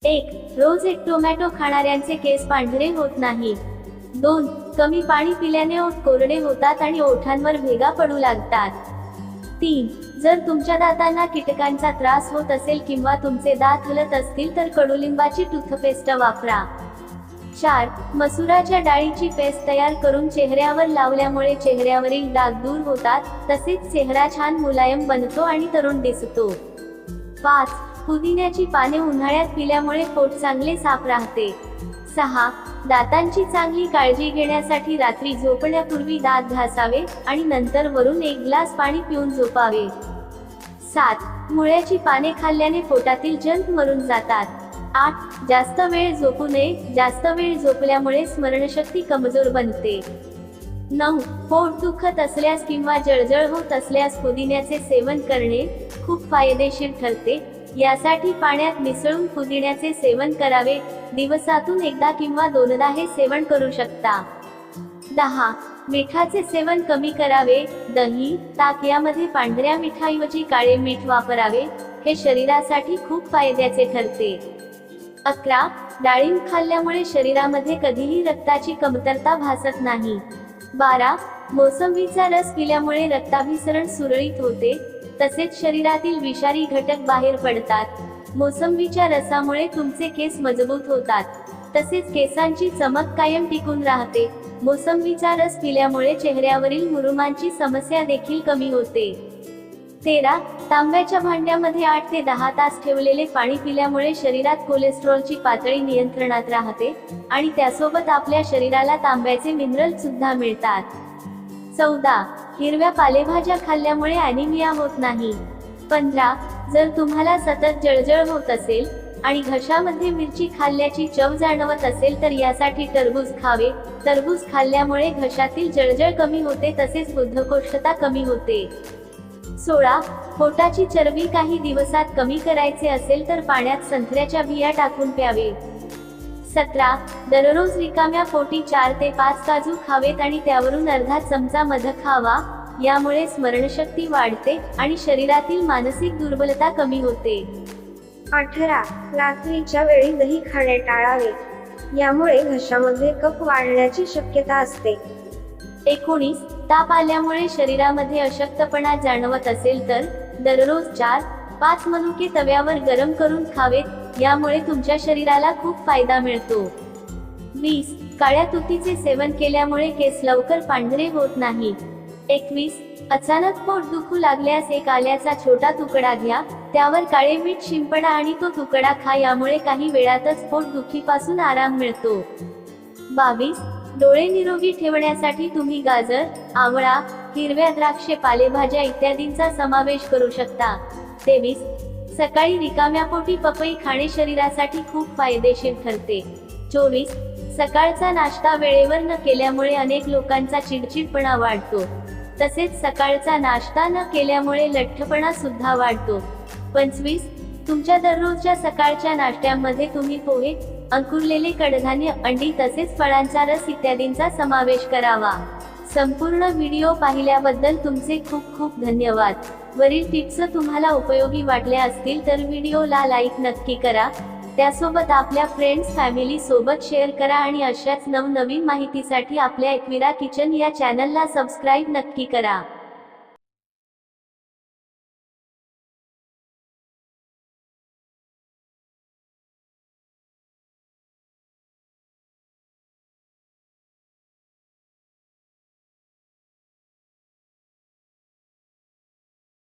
1. रोज एक टोमॅटो खाणाऱ्यांचे केस पांढरे होत नाही. 2. कमी पाणी पिल्याने ओठ कोरडे होतात आणि ओठांवर भेगा पडू लागतात. 3. जर तुमच्या दातांना कीटकांचा त्रास होत असेल किंवा तुमचे दात हलत असतील तर कडुलिंबाची टूथपेस्ट वापरा. 4. मसुराच्या डाळीची पेस्ट तयार करून चेहऱ्यावर लावल्यामुळे चेहऱ्यावरील डाग दूर होतात, तसेच चेहरा छान मुलायम बनतो आणि तरुण दिसतो. 5. पुदिन्याची पाने उन्हाळ्यात पिल्यामुळे पोट चांगले साफ राहते. 6. दातांची चांगली काळजी घेण्यासाठी रात्री झोपण्यापूर्वी दात घासावे आणि नंतर वरून एक ग्लास पाणी पिऊन झोपावे. 7. मुळ्याची पाने खाल्ल्याने पोटातील जंत मरून जातात. 8. जास्त वेळ झोपू नये. जास्त वेळ झोपल्यामुळे स्मरणशक्ती कमजोर बनते. 9. पोट दुखत असल्यास किंवा जळजळ होत असल्यास पुदिन्याचे सेवन करणे खूप फायदेशीर ठरते. यासाठी पाण्यात मिसळून पुदिन्याचे सेवन करावे. दिवसातून एकदा किंवा दोनदा हे सेवन करू शकता. 10. मिठाचे सेवन कमी करावे. दही, ताक यामध्ये पांढऱ्या मिठाऐवजी काळे मीठ वापरावे. हे शरीरासाठी खूप फायद्याचे ठरते. 11. डाळिंब खाल्ल्यामुळे शरीरामध्ये कधीही रक्ताची कमतरता भासत नाही. 12. मोसंबीचा रस पिल्यामुळे रक्ताभिसरण सुरळीत होते, तसेच शरीरातील विषारी घटक बाहेर पडतात. मोसंबीच्या रसामुळे तुमचे केस मजबूत होतात, तसेच केसांची चमक कायम टिकून राहते. मोसंबीचा रस पिल्यामुळे चेहऱ्यावरील मुरुमांची समस्या देखील कमी होते. 13. तांब्याच्या भांड्यामध्ये 8 ते 10 तास ठेवलेले पाणी पिल्यामुळे शरीरात कोलेस्ट्रॉलची पातळी नियंत्रणात राहते आणि त्यासोबत आपल्या शरीराला तांब्याचे मिनरल सुद्धा मिळतात. 14. हिरव्या पालेभाज्या खाल्ल्यामुळे ॲनिमिया होत नाही. 15. जर तुम्हाला सतत जळजळ होत असेल आणि घशामध्ये मिरची खाल्ल्याची चव जाणवत असेल तर यासाठी टरबूज खावे. टरबूज खाल्ल्यामुळे घशातील जळजळ कमी होते, तसेच बद्धकोष्ठता कमी होते. 16. पोटाची चरबी काही दिवसात कमी करायचे असेल तर पाण्यात संत्र्याच्या बिया टाकून प्यावे. 17. दररोज रिकाम्या पोटी 4 ते 5 काजू खावेत आणि त्यावरून अर्धा चमचा मध खावा. यामुळे स्मरणशक्ती वाढते आणि शरीरातील मानसिक दुर्बलता कमी होते. 18. रात्रीच्या वेळी दही खाणे टाळावे. यामुळे घशामध्ये कफ वाढण्याची शक्यता असते. 19. ताप आल्यामुळे शरीरामध्ये अशक्तपणा जाणवत असेल तर दररोज 4-5 मनुके तव्यावर गरम करून खावेत. यामुळे तुमच्या शरीराला खूप फायदा मिळतो. 20. काळ्या तुतीचे सेवन केल्यामुळे केस लवकर पांढरे होत नाही. 21. अचानक पोट दुखू लागल्यास एक आल्याचा छोटा तुकडा घ्या, त्यावर काळे मीठ शिंपडा आणि तो तुकडा खा. यामुळे काही वेळातच पोट दुखीपासून आराम मिळतो. 22. डोळे निरोगी ठेवण्यासाठी तुम्ही गाजर, आवळा, हिरव्या द्राक्षे, पालेभाज्या इत्यादींचा समावेश करू शकता. 23. सकाळी रिकाम्या पोटी पपई खाणे शरीरासाठी खूप फायदेशीर ठरते. 24. सकाळचा नाश्ता वेळेवर न केल्यामुळे अनेक लोकांचा चिडचिडपणा वाढतो, तसेच सकाळचा नाश्ता न केल्यामुळे लठ्ठपणा सुद्धा वाढतो. 25. तुमच्या दररोजच्या सकाळच्या नाश्त्यामध्ये तुम्ही पोहे, अंकुरलेले कडधान्य, अंडी तसेच फळांचा रस इत्यादींचा समावेश करावा. संपूर्ण व्हिडिओ पाहिल्याबद्दल तुमचे खूप खूप धन्यवाद. वरील टिप्स तुम्हाला उपयोगी वाटल्या असतील तर व्हिडिओला लाईक नक्की करा. त्यासोबत आपल्या फ्रेंड्स फॅमिली सोबत शेअर करा आणि अशाच नवनवीन माहितीसाठी आपल्या एकविरा किचन या चॅनलला सबस्क्राईब नक्की करा.